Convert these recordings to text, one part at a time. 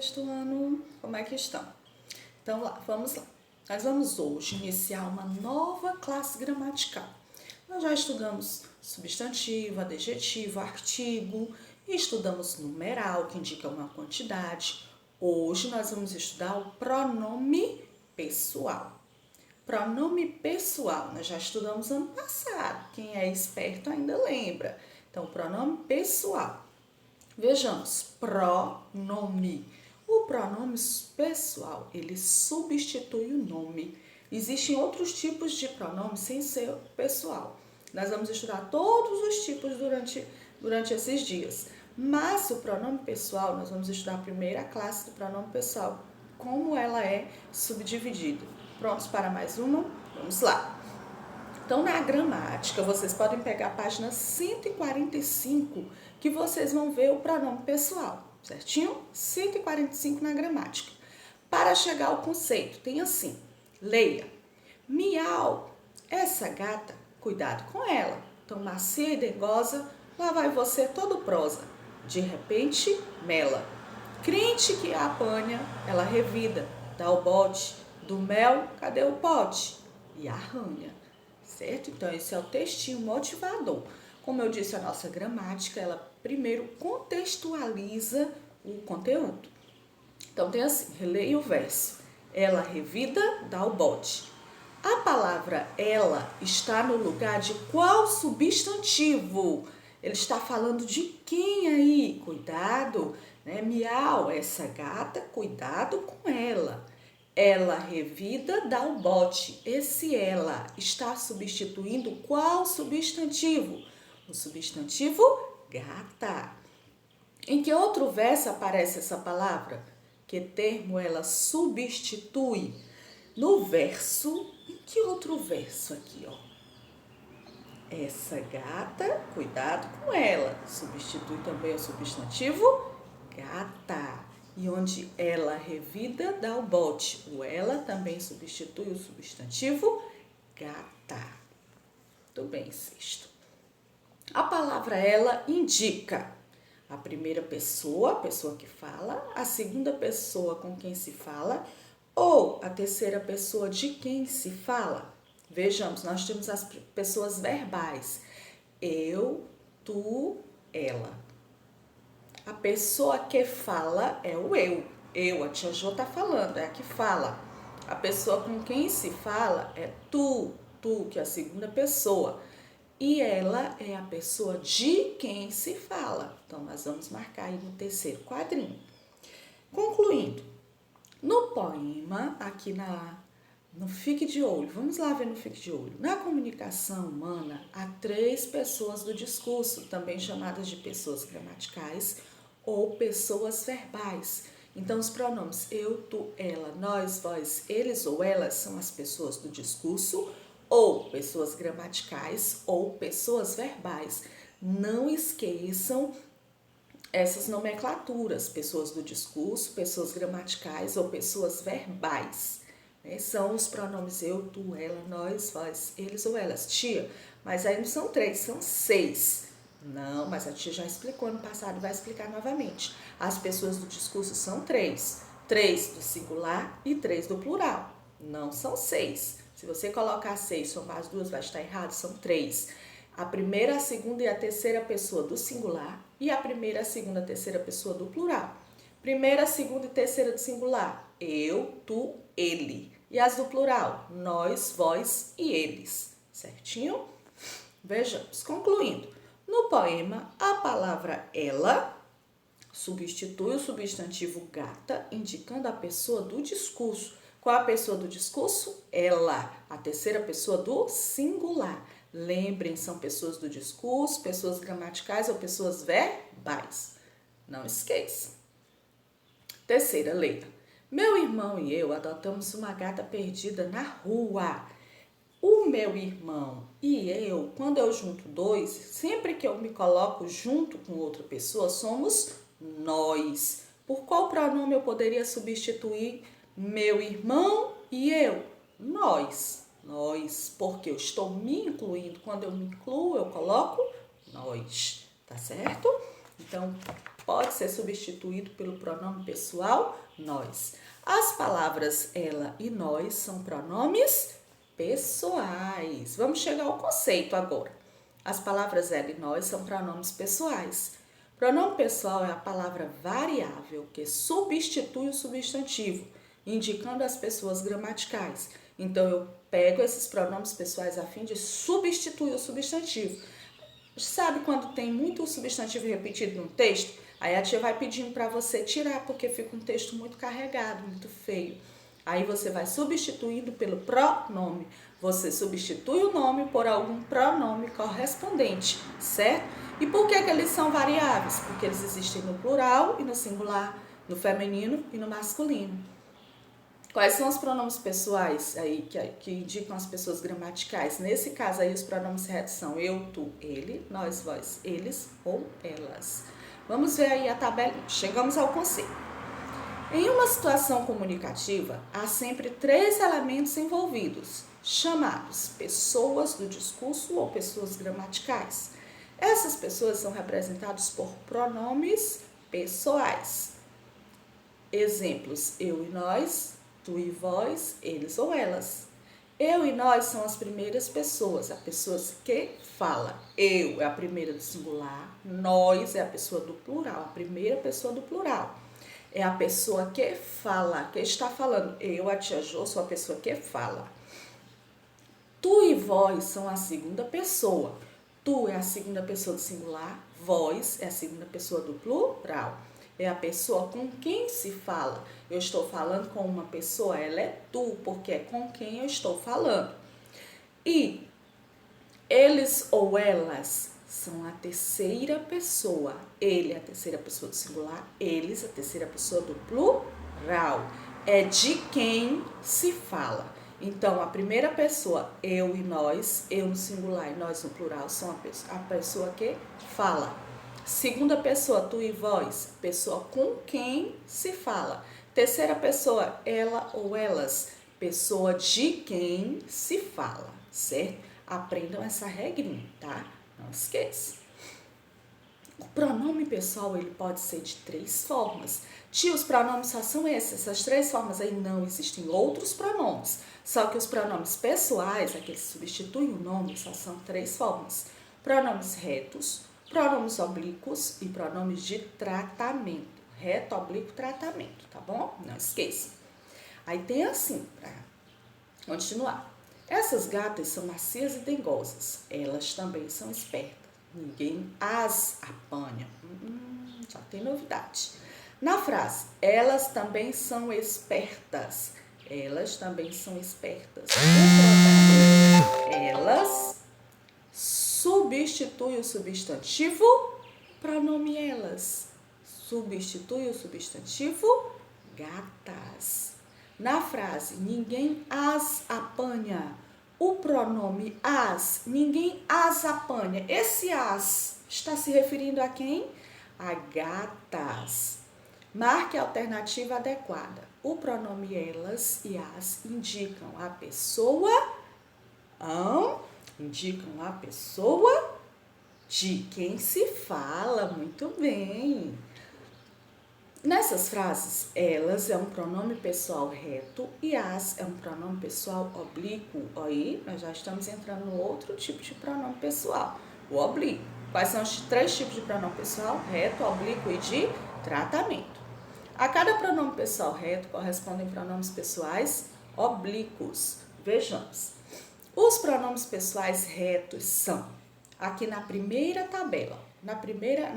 Sexto ano, como é que estão? Então, vamos lá. Nós vamos hoje iniciar uma nova classe gramatical. Nós já estudamos substantivo, adjetivo, artigo, e estudamos numeral, que indica uma quantidade. Hoje nós vamos estudar o pronome pessoal. Pronome pessoal, nós já estudamos ano passado. Quem é esperto ainda lembra. Então, pronome pessoal. Vejamos, pronome. O pronome pessoal, ele substitui o nome. Existem outros tipos de pronome sem ser pessoal. Nós vamos estudar todos os tipos durante esses dias. Mas o pronome pessoal, nós vamos estudar a primeira classe do pronome pessoal, como ela é subdividida. Prontos para mais uma? Vamos lá. Então, na gramática, vocês podem pegar a página 145, que vocês vão ver o pronome pessoal, certinho? 145 na gramática. Para chegar ao conceito, tem assim, leia. Miau, essa gata, cuidado com ela. Tão macia e dengosa, lá vai você todo prosa. De repente, mela. Crente que a apanha, ela revida, dá o bote. Do mel, cadê o pote? E arranha. Certo? Então, esse é o textinho motivador. Como eu disse, a nossa gramática, ela primeiro contextualiza o conteúdo. Então, tem assim, releia o verso. Ela revida, dá o bote. A palavra ela está no lugar de qual substantivo? Ele está falando de quem aí? Cuidado, né? Miau, essa gata, cuidado com ela. Ela revida, dá o bote. Esse ela está substituindo qual substantivo? O substantivo gata. Em que outro verso aparece essa palavra? Que termo ela substitui? No verso, em que outro verso aqui, ó? Essa gata, cuidado com ela. Substitui também o substantivo gata. E onde ela revida, dá o bote. O ela também substitui o substantivo gata. Muito bem, sexto. A palavra ela indica a primeira pessoa, a pessoa que fala, a segunda pessoa com quem se fala, ou a terceira pessoa de quem se fala. Vejamos, nós temos as pessoas verbais. Eu, tu, ela. A pessoa que fala é o eu. Eu, a tia Jo tá falando, é a que fala. A pessoa com quem se fala é tu, que é a segunda pessoa. E ela é a pessoa de quem se fala. Então, nós vamos marcar aí no terceiro quadrinho. Concluindo, no poema, aqui no Fique de Olho, vamos lá ver no Fique de Olho. Na comunicação humana, há 3 pessoas do discurso, também chamadas de pessoas gramaticais ou pessoas verbais. Então, os pronomes eu, tu, ela, nós, vós, eles ou elas são as pessoas do discurso ou pessoas gramaticais ou pessoas verbais. Não esqueçam essas nomenclaturas, pessoas do discurso, pessoas gramaticais ou pessoas verbais. Né? São os pronomes eu, tu, ela, nós, vós, eles ou elas. Tia, mas aí não são 3, são 6. Não, mas a tia já explicou ano passado e vai explicar novamente. As pessoas do discurso são 3. 3 do singular e 3 do plural. Não são 6. Se você colocar 6, somar as duas, vai estar errado, são 3. A primeira, a segunda e a terceira pessoa do singular e a primeira, a segunda, a terceira pessoa do plural. Primeira, segunda e terceira do singular, eu, tu, ele. E as do plural, nós, vós e eles. Certinho? Vejamos, concluindo. No poema, a palavra ela substitui o substantivo gata, indicando a pessoa do discurso. Qual a pessoa do discurso? Ela, a terceira pessoa do singular. Lembrem, são pessoas do discurso, pessoas gramaticais ou pessoas verbais. Não esqueça. Terceira letra. Meu irmão e eu adotamos uma gata perdida na rua. O meu irmão e eu, quando eu junto 2, sempre que eu me coloco junto com outra pessoa, somos nós. Por qual pronome eu poderia substituir meu irmão e eu? Nós. Nós, porque eu estou me incluindo. Quando eu me incluo, eu coloco nós. Tá certo? Então, pode ser substituído pelo pronome pessoal nós. As palavras ela e nós são pronomes pessoais. Vamos chegar ao conceito agora. As palavras ela e nós são pronomes pessoais. Pronome pessoal é a palavra variável que substitui o substantivo, indicando as pessoas gramaticais. Então, eu pego esses pronomes pessoais a fim de substituir o substantivo. Sabe quando tem muito substantivo repetido no texto? Aí a tia vai pedindo para você tirar, porque fica um texto muito carregado, muito feio. Aí você vai substituindo pelo pronome. Você substitui o nome por algum pronome correspondente, certo? E por que eles são variáveis? Porque eles existem no plural e no singular, no feminino e no masculino. Quais são os pronomes pessoais aí que indicam as pessoas gramaticais? Nesse caso aí, os pronomes retos são eu, tu, ele, nós, vós, eles ou elas. Vamos ver aí a tabela. Chegamos ao conceito. Em uma situação comunicativa, há sempre 3 elementos envolvidos, chamados pessoas do discurso ou pessoas gramaticais. Essas pessoas são representadas por pronomes pessoais. Exemplos: eu e nós, tu e vós, eles ou elas. Eu e nós são as primeiras pessoas, as pessoas que falam. Eu é a primeira do singular, nós é a pessoa do plural, a primeira pessoa do plural. É a pessoa que fala, que está falando. Eu, a tia Jo, sou a pessoa que fala. Tu e vós são a segunda pessoa. Tu é a segunda pessoa do singular, vós é a segunda pessoa do plural. É a pessoa com quem se fala. Eu estou falando com uma pessoa, ela é tu, porque é com quem eu estou falando. E eles ou elas são a terceira pessoa. Ele é a terceira pessoa do singular, eles a terceira pessoa do plural. É de quem se fala. Então, a primeira pessoa, eu e nós, eu no singular e nós no plural, são a pessoa que fala. Segunda pessoa, tu e vós, pessoa com quem se fala. Terceira pessoa, ela ou elas, pessoa de quem se fala, certo? Aprendam essa regrinha, tá? Não esqueça. O pronome pessoal, ele pode ser de 3 formas. Tia, os pronomes só são essas 3 formas aí? Não, existem outros pronomes. Só que os pronomes pessoais, aqueles que substituem o nome, só são 3 formas. Pronomes retos, pronomes oblíquos e pronomes de tratamento. Reto, oblíquo, tratamento, tá bom? Não esqueça. Aí tem assim, para continuar. Essas gatas são macias e dengosas. Elas também são espertas. Ninguém as apanha. Já tem novidade. Na frase, elas também são espertas. Elas também são espertas. O pronome elas substitui o substantivo pronome elas. Substitui o substantivo gatas. Na frase, ninguém as apanha. O pronome as, ninguém as apanha. Esse as está se referindo a quem? A gatas. Marque a alternativa adequada. O pronome elas e as indicam a pessoa, de quem se fala. Muito bem. Nessas frases, elas é um pronome pessoal reto e as é um pronome pessoal oblíquo. Aí, nós já estamos entrando no outro tipo de pronome pessoal, o oblíquo. Quais são os 3 tipos de pronome pessoal? Reto, oblíquo e de tratamento. A cada pronome pessoal reto correspondem pronomes pessoais oblíquos. Vejamos. Os pronomes pessoais retos são, aqui na primeira tabela, na primeira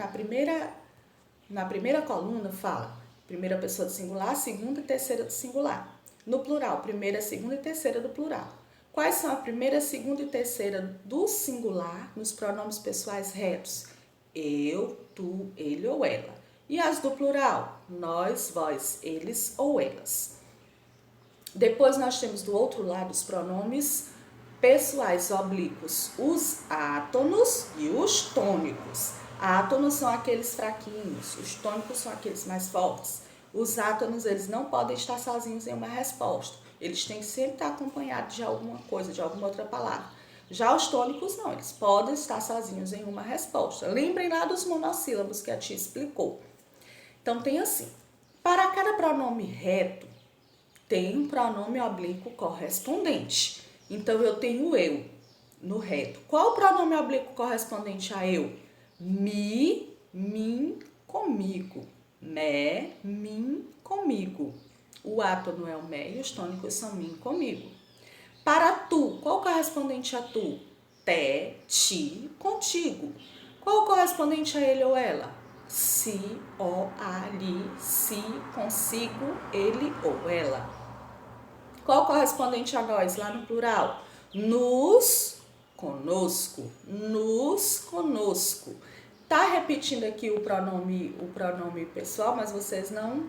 coluna fala primeira pessoa do singular, segunda e terceira do singular. No plural, primeira, segunda e terceira do plural. Quais são a primeira, segunda e terceira do singular nos pronomes pessoais retos? Eu, tu, ele ou ela. E as do plural? Nós, vós, eles ou elas. Depois nós temos do outro lado os pronomes pessoais oblíquos, os átonos e os tônicos. Átonos são aqueles fraquinhos, os tônicos são aqueles mais fortes. Os átonos, eles não podem estar sozinhos em uma resposta. Eles têm que sempre estar acompanhados de alguma coisa, de alguma outra palavra. Já os tônicos não, eles podem estar sozinhos em uma resposta. Lembrem lá dos monossílabos que a tia explicou. Então, tem assim, para cada pronome reto, tem um pronome oblíquo correspondente. Então, eu tenho eu no reto. Qual o pronome oblíquo correspondente a eu? Mi, mim, comigo. Mé, mim, comigo. O átono é o mé e os tônicos são mim, comigo. Para tu, qual o correspondente a tu? Té, ti, contigo. Qual o correspondente a ele ou ela? Si, o, a, li, si, consigo, ele ou ela. Qual o correspondente a nós lá no plural? Nos, conosco. Nos, conosco. Tá repetindo aqui o pronome pessoal, mas vocês não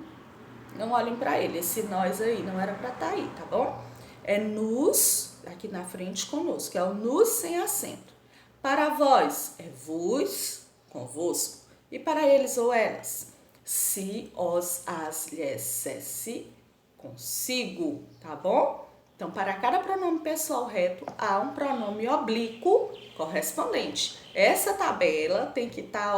olhem para ele. Esse nós aí não era para estar aí, tá bom? É nos, aqui na frente, conosco. É o nos sem acento. Para vós, é vos, convosco. E para eles ou elas? Si, os, as, lhes, se, consigo, tá bom? Então, para cada pronome pessoal reto, há um pronome oblíquo correspondente. Essa tabela tem que estar,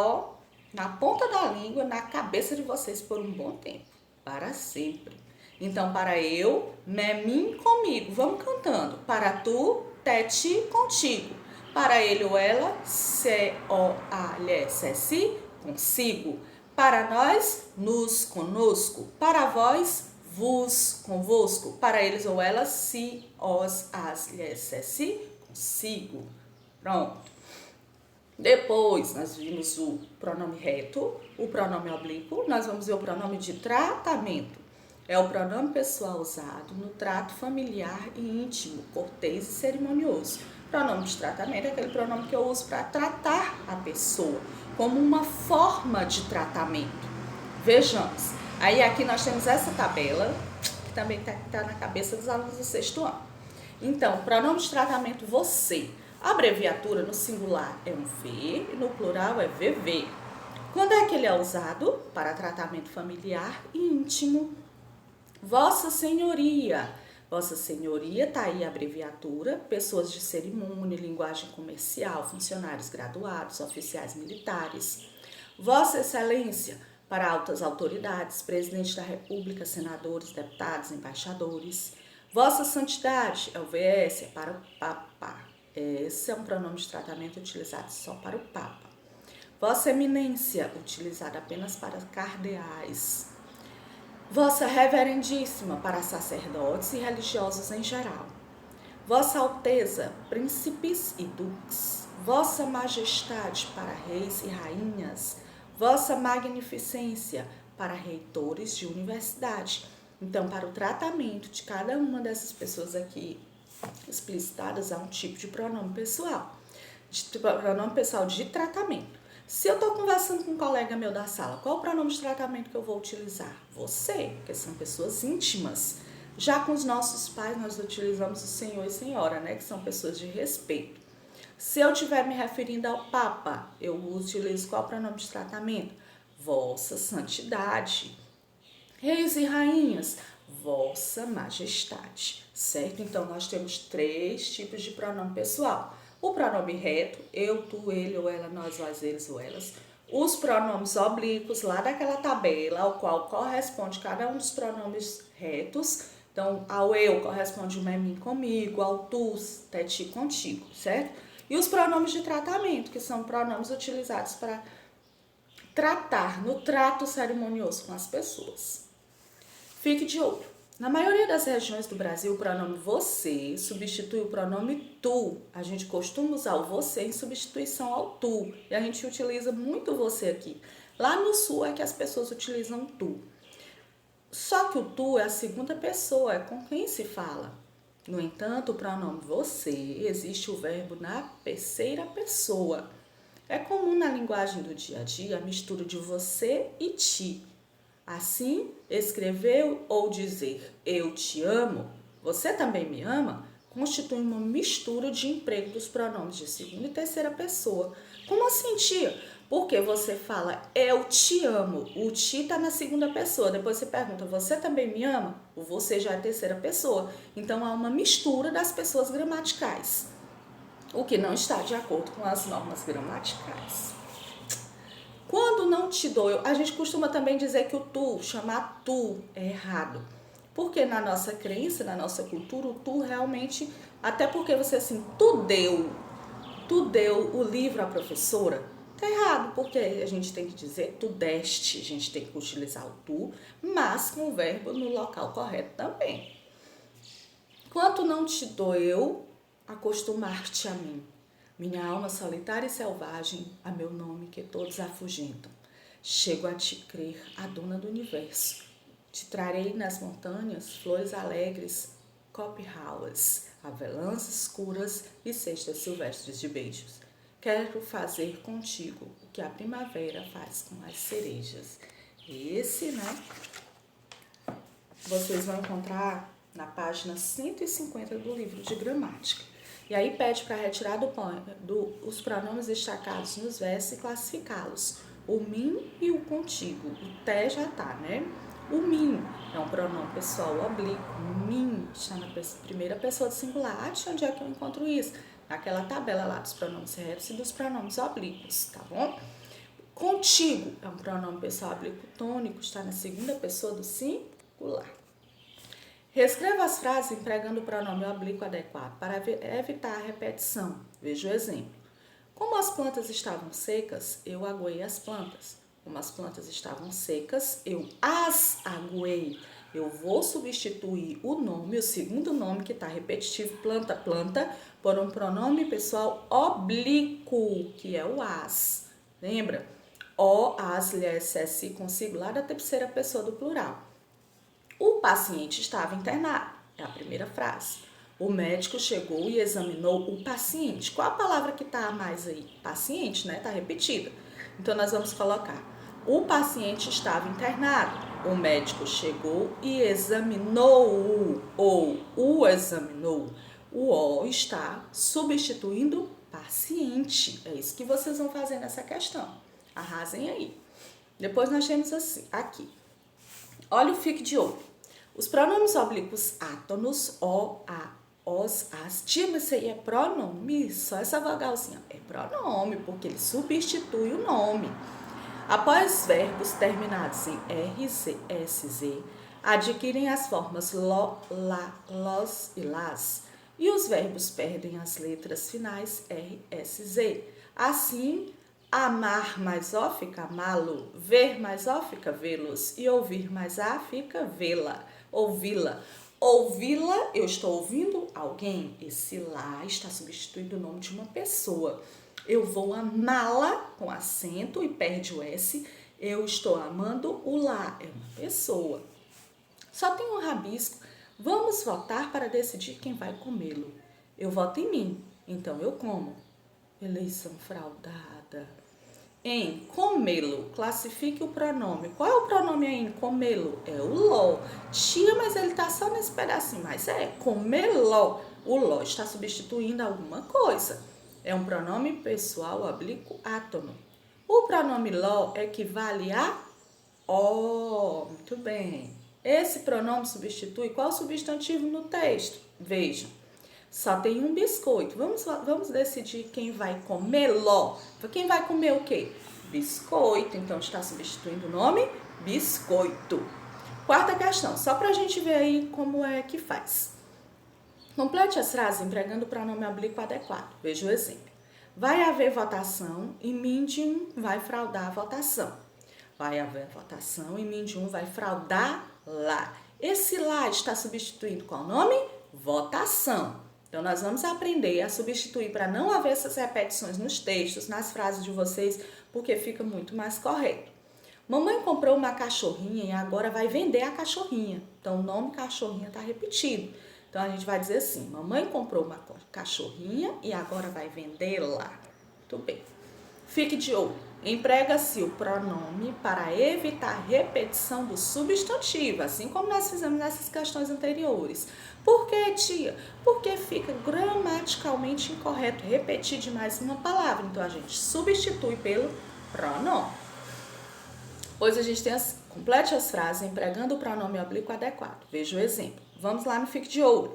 na ponta da língua, na cabeça de vocês por um bom tempo, para sempre. Então, para eu, mé, mim, comigo. Vamos cantando. Para tu, té, ti, contigo. Para ele ou ela, se, o, a, lhe, se, si, consigo. Para nós, nos, conosco. Para vós, vos, convosco. Para eles ou elas, si, os, as, lhes, se, si, consigo. Pronto. Depois, nós vimos o pronome reto, o pronome oblíquo. Nós vamos ver o pronome de tratamento. É o pronome pessoal usado no trato familiar e íntimo, cortês e cerimonioso. Pronome de tratamento é aquele pronome que eu uso para tratar a pessoa, como uma forma de tratamento. Vejamos. Aí aqui nós temos essa tabela, que também está na cabeça dos alunos do 6º ano. Então, pronome de tratamento você. A abreviatura no singular é um V e no plural é VV. Quando é que ele é usado? Para tratamento familiar e íntimo. Vossa Senhoria. Vossa Senhoria, tá aí a abreviatura, pessoas de cerimônia, linguagem comercial, funcionários graduados, oficiais militares. Vossa Excelência, para altas autoridades, presidente da República, senadores, deputados, embaixadores. Vossa Santidade, é o VS, é para o Papa. Esse é um pronome de tratamento utilizado só para o Papa. Vossa Eminência, utilizado apenas para cardeais. Vossa Reverendíssima, para sacerdotes e religiosos em geral. Vossa Alteza, príncipes e duques. Vossa Majestade, para reis e rainhas. Vossa Magnificência, para reitores de universidade. Então, para o tratamento de cada uma dessas pessoas aqui explicitadas, há um tipo de pronome pessoal. Pronome pessoal de tratamento. Se eu estou conversando com um colega meu da sala, qual o pronome de tratamento que eu vou utilizar? Você, porque são pessoas íntimas. Já com os nossos pais, nós utilizamos o senhor e senhora, né? Que são pessoas de respeito. Se eu estiver me referindo ao Papa, eu utilizo qual pronome de tratamento? Vossa Santidade. Reis e rainhas, Vossa Majestade, certo? Então, nós temos 3 tipos de pronome pessoal. O pronome reto, eu, tu, ele ou ela, nós, vós, eles ou elas. Os pronomes oblíquos, lá daquela tabela, ao qual corresponde cada um dos pronomes retos. Então, ao eu corresponde o mé, mim, comigo, ao tu, té, ti, contigo, certo? E os pronomes de tratamento, que são pronomes utilizados para tratar, no trato cerimonioso com as pessoas. Fique de olho. Na maioria das regiões do Brasil, o pronome você substitui o pronome tu. A gente costuma usar o você em substituição ao tu. E a gente utiliza muito você aqui. Lá no sul é que as pessoas utilizam tu. Só que o tu é a segunda pessoa, é com quem se fala. No entanto, o pronome você existe o verbo na terceira pessoa. É comum na linguagem do dia a dia a mistura de você e ti. Assim, escrever ou dizer eu te amo, você também me ama, constitui uma mistura de emprego dos pronomes de segunda e terceira pessoa. Como assim, tia? Porque você fala eu te amo, o ti está na segunda pessoa. Depois você pergunta, você também me ama? O você já é a terceira pessoa. Então, há uma mistura das pessoas gramaticais. o que não está de acordo com as normas gramaticais. Quando não te dou, a gente costuma também dizer que o tu, chamar tu, é errado. Porque na nossa crença, na nossa cultura, o tu realmente, até porque você assim, tu deu o livro à professora, tá errado, porque a gente tem que dizer tu deste, a gente tem que utilizar o tu, mas com o verbo no local correto também. Quanto não te doeu acostumar-te a mim, minha alma solitária e selvagem, a meu nome que todos afugentam. Chego a te crer, a dona do universo. Te trarei nas montanhas flores alegres, copihauas, avelãs escuras e cestas silvestres de beijos. Quero fazer contigo o que a primavera faz com as cerejas. Esse, né? Vocês vão encontrar na página 150 do livro de gramática. E aí pede para retirar os pronomes destacados nos versos e classificá-los. O mim e o contigo. O té já tá, né? O mim é um pronome pessoal oblíquo. Mim está na primeira pessoa do singular. Onde é que eu encontro isso? Naquela tabela lá dos pronomes retos e dos pronomes oblíquos, tá bom? Contigo é um pronome pessoal oblíquo tônico. Está na segunda pessoa do singular. Reescreva as frases empregando o pronome oblíquo adequado para evitar a repetição. Veja o exemplo. Como as plantas estavam secas, eu aguei as plantas. Como as plantas estavam secas, eu as aguei. Eu vou substituir o nome, o segundo nome que está repetitivo, planta, por um pronome pessoal oblíquo, que é o as. Lembra? O, as, lhe, se, com singular da terceira pessoa do plural. O paciente estava internado, é a primeira frase. O médico chegou e examinou o paciente. Qual a palavra que está a mais aí? Paciente, né? Está repetida. Então, nós vamos colocar: o paciente estava internado. O médico chegou e examinou-o, ou o examinou. O O está substituindo paciente. É isso que vocês vão fazer nessa questão. Arrasem aí. Depois nós temos assim, aqui. Olha o fique de olho. Os pronomes oblíquos átonos, o, a, os, as. Tia, mas isso aí é pronome? Só essa vogalzinha. É pronome, porque ele substitui o nome. Após verbos terminados em RZ, SZ, adquirem as formas lo, la, los e las. E os verbos perdem as letras finais RSZ. Assim, amar mais ó fica amá-lo, ver mais ó fica vê-los e ouvir mais a fica vê-la, ouvi-la. Ouvi-la, eu estou ouvindo alguém. Esse lá está substituindo o nome de uma pessoa. Eu vou amá-la com acento e perde o S. Eu estou amando o lá, é uma pessoa. Só tem um rabisco. Vamos votar para decidir quem vai comê-lo. Eu voto em mim, então eu como. Eleição fraudada. Em comê-lo, classifique o pronome. Qual é o pronome aí em comê-lo? É o lo. Tia, mas ele está só nesse pedacinho. Mas é comê-lo. O lo está substituindo alguma coisa. É um pronome pessoal oblíquo átono. O pronome lo equivale a o. Muito bem. Esse pronome substitui qual substantivo no texto? Vejam. Só tem um biscoito. Vamos decidir quem vai comê-lo. Quem vai comer o quê? Biscoito. Então, está substituindo o nome biscoito. Quarta questão. Só para a gente ver aí como é que faz. Complete as frases empregando o pronome oblíquo adequado. Veja o exemplo. Vai haver votação e Mindy vai fraudar a votação. Vai haver votação e Mindy vai fraudar lá. Esse lá está substituindo qual nome? Votação. Então, nós vamos aprender a substituir para não haver essas repetições nos textos, nas frases de vocês, porque fica muito mais correto. Mamãe comprou uma cachorrinha e agora vai vender a cachorrinha. Então, o nome cachorrinha está repetido. Então, a gente vai dizer assim: mamãe comprou uma cachorrinha e agora vai vendê-la. Muito bem. Fique de olho. Emprega-se o pronome para evitar repetição do substantivo, assim como nós fizemos nessas questões anteriores. Por que, tia? Porque fica gramaticalmente incorreto repetir demais uma palavra. Então, a gente substitui pelo pronome. Pois a gente tem complete as frases empregando o pronome oblíquo adequado. Veja o exemplo. Vamos lá no fique de olho.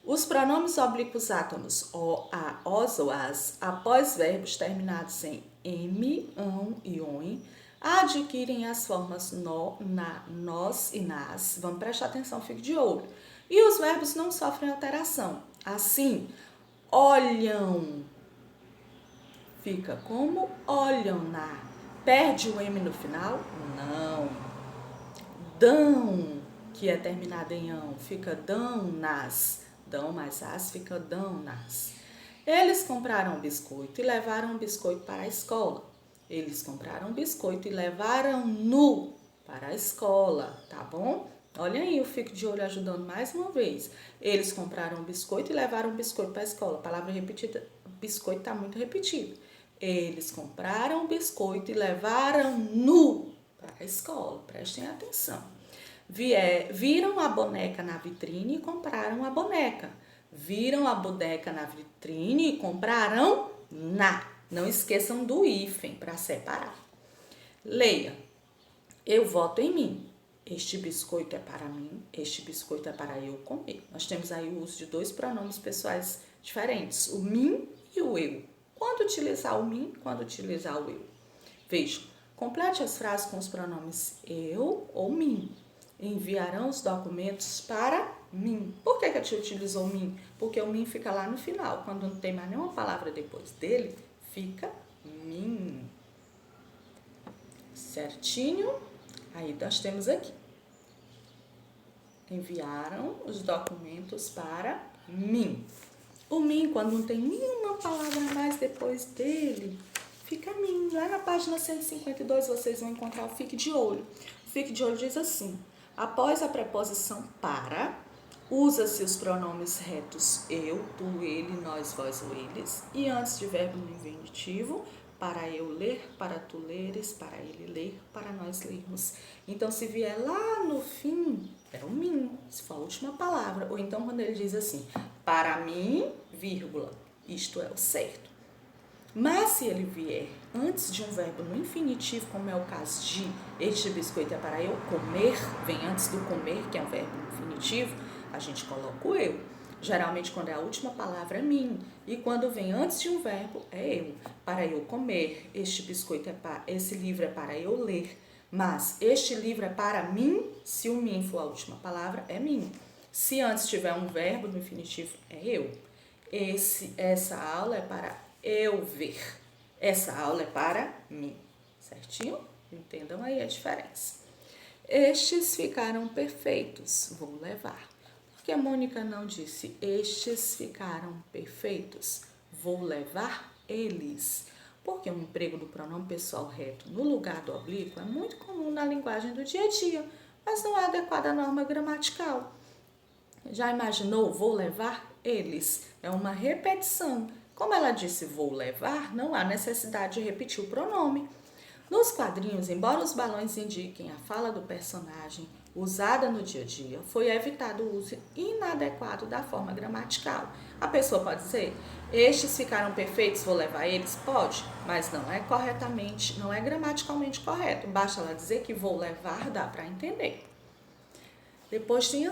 Os pronomes oblíquos átonos, o, a, os ou as, após verbos terminados em m, ão e oin, adquirem as formas no, na, nos e nas. Vamos prestar atenção, fique de olho. E os verbos não sofrem alteração. Assim, olham, fica como olham na. Perde o M no final? Não. Dão, que é terminado em ão, fica dão nas. Dão mais as, fica dão nas. Eles compraram um biscoito e levaram um biscoito para a escola. Eles compraram um biscoito e levaram-no para a escola, tá bom? Olha aí, eu fico de olho ajudando mais uma vez. Eles compraram um biscoito e levaram um biscoito para a escola. A palavra repetida, biscoito está muito repetido. Eles compraram um biscoito e levaram-no para a escola. Prestem atenção. Viram a boneca na vitrine e compraram a boneca. Viram a boneca na vitrine e compraram na. Não esqueçam do hífen para separar. Leia. Eu voto em mim. Este biscoito é para mim. Este biscoito é para eu comer. Nós temos aí o uso de dois pronomes pessoais diferentes. O mim e o eu. Quando utilizar o mim, quando utilizar o eu. Vejam. Complete as frases com os pronomes eu ou mim. Enviarão os documentos para mim. Por que a tia utilizou mim? Porque o mim fica lá no final. Quando não tem mais nenhuma palavra depois dele, fica mim. Certinho? Aí nós temos aqui. Enviaram os documentos para mim. O mim, quando não tem nenhuma palavra mais depois dele, fica mim. Lá na página 152 vocês vão encontrar o fique de olho. O fique de olho diz assim. Após a preposição para, usa-se os pronomes retos eu, tu, ele, nós, vós ou eles. E antes de verbo no infinitivo, para eu ler, para tu leres, para ele ler, para nós lermos. Então, se vier lá no fim, é o mim, se for a última palavra. Ou então, quando ele diz assim, para mim, vírgula, isto é o certo. Mas se ele vier antes de um verbo no infinitivo, como é o caso de este biscoito é para eu comer, vem antes do comer, que é um verbo no infinitivo, a gente coloca o eu. Geralmente, quando é a última palavra, é mim. E quando vem antes de um verbo, é eu. Para eu comer, este biscoito esse livro é para eu ler. Mas este livro é para mim, se o mim for a última palavra, é mim. Se antes tiver um verbo no infinitivo, é eu. Essa aula é para eu ver. Essa aula é para mim. Certinho? Entendam aí a diferença. Estes ficaram perfeitos. Vou levar. Por que a Mônica não disse estes ficaram perfeitos? Vou levar eles. Porque o emprego do pronome pessoal reto no lugar do oblíquo é muito comum na linguagem do dia a dia, mas não é adequado à norma gramatical. Já imaginou? Vou levar eles. É uma repetição. Como ela disse vou levar, não há necessidade de repetir o pronome. Nos quadrinhos, embora os balões indiquem a fala do personagem usada no dia a dia, foi evitado o uso inadequado da forma gramatical. A pessoa pode dizer, estes ficaram perfeitos, vou levar eles? Pode, mas não é corretamente, não é gramaticalmente correto. Basta ela dizer que vou levar, dá para entender. Depois tem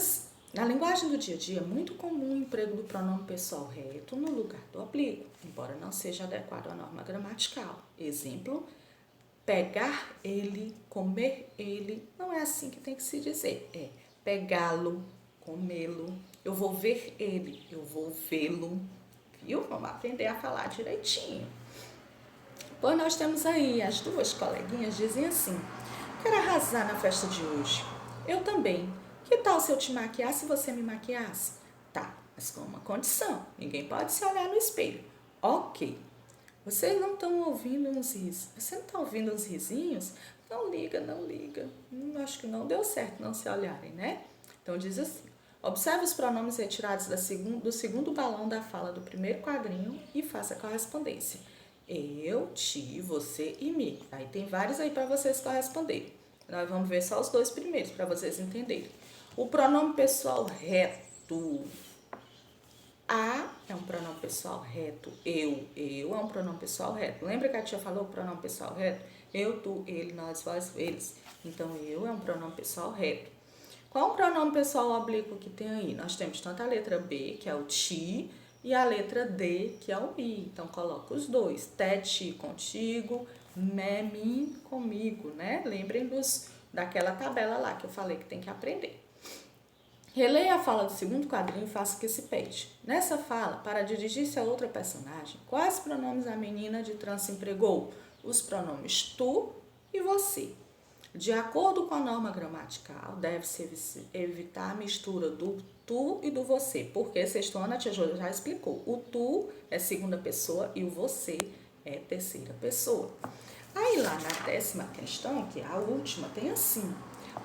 na linguagem do dia a dia, é muito comum o emprego do pronome pessoal reto no lugar do oblíquo, embora não seja adequado à norma gramatical. Exemplo, pegar ele, comer ele, não é assim que tem que se dizer. É pegá-lo, comê-lo, eu vou ver ele, eu vou vê-lo, viu? Vamos aprender a falar direitinho. Pois nós temos aí, as duas coleguinhas dizem assim, quero arrasar na festa de hoje. Eu também. Que tal se eu te maquiasse e você me maquiasse? Tá, mas com uma condição. Ninguém pode se olhar no espelho. Ok. Vocês não estão ouvindo uns risos. Você não está ouvindo uns risinhos? Não liga, não liga. Acho que não deu certo não se olharem, né? Então diz assim. Observe os pronomes retirados do segundo balão da fala do primeiro quadrinho e faça a correspondência. Eu, ti, você e me. Aí tem vários aí para vocês corresponderem. Nós vamos ver só os dois primeiros para vocês entenderem. O pronome pessoal reto. A é um pronome pessoal reto. Eu é um pronome pessoal reto. Lembra que a tia falou o pronome pessoal reto? Eu, tu, ele, nós, vós, eles. Então, eu é um pronome pessoal reto. Qual o pronome pessoal oblíquo que tem aí? Nós temos tanto a letra B, que é o ti, e a letra D, que é o mi. Então, coloca os dois. Té, ti, contigo, mé, mim, comigo, né? Lembrem daquela tabela lá que eu falei que tem que aprender. Releia a fala do segundo quadrinho e faça o que se pede. Nessa fala, para dirigir-se a outra personagem, quais pronomes a menina de trança empregou? Os pronomes tu e você. De acordo com a norma gramatical, deve-se evitar a mistura do tu e do você, porque sexto ano a tia Júlia já explicou. O tu é segunda pessoa e o você é terceira pessoa. Aí lá na 10ª questão, que é a última, tem assim: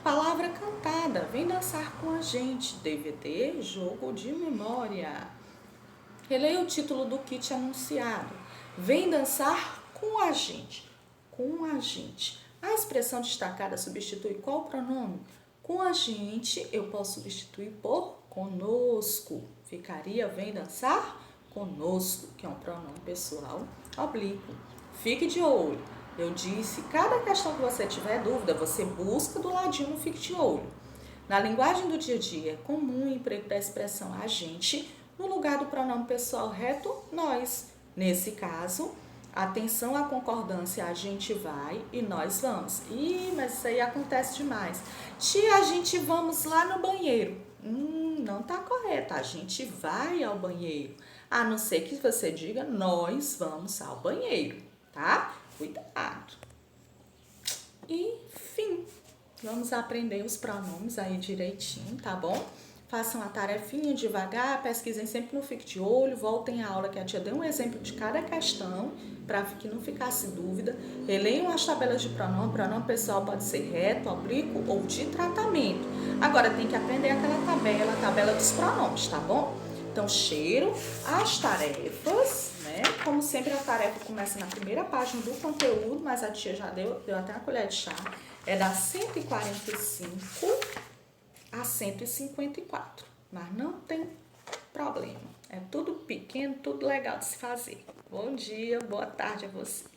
palavra cantada, vem dançar com a gente. DVD, jogo de memória. Releia o título do kit anunciado. Vem dançar com a gente. Com a gente. A expressão destacada substitui qual pronome? Com a gente, eu posso substituir por conosco. Ficaria vem dançar conosco, que é um pronome pessoal oblíquo. Fique de olho. Eu disse, cada questão que você tiver dúvida, você busca do ladinho no Fique de Olho. Na linguagem do dia a dia, é comum o emprego da expressão a gente no lugar do pronome pessoal reto, nós. Nesse caso, atenção à concordância, a gente vai e nós vamos. Ih, mas isso aí acontece demais. Tia, a gente vamos lá no banheiro. Não tá correto, a gente vai ao banheiro. A não ser que você diga, nós vamos ao banheiro, tá? Cuidado. E fim. Vamos aprender os pronomes aí direitinho, tá bom? Façam a tarefinha devagar, pesquisem sempre no Fique de Olho, voltem à aula que a tia deu um exemplo de cada questão, para que não ficasse dúvida. Releiam as tabelas de pronome pessoal pode ser reto, oblíquo ou de tratamento. Agora tem que aprender aquela tabela, a tabela dos pronomes, tá bom? Então, cheiro, as tarefas, né? Como sempre, a tarefa começa na primeira página do conteúdo, mas a tia já deu até uma colher de chá. É da 145 a 154, mas não tem problema. É tudo pequeno, tudo legal de se fazer. Bom dia, boa tarde a vocês.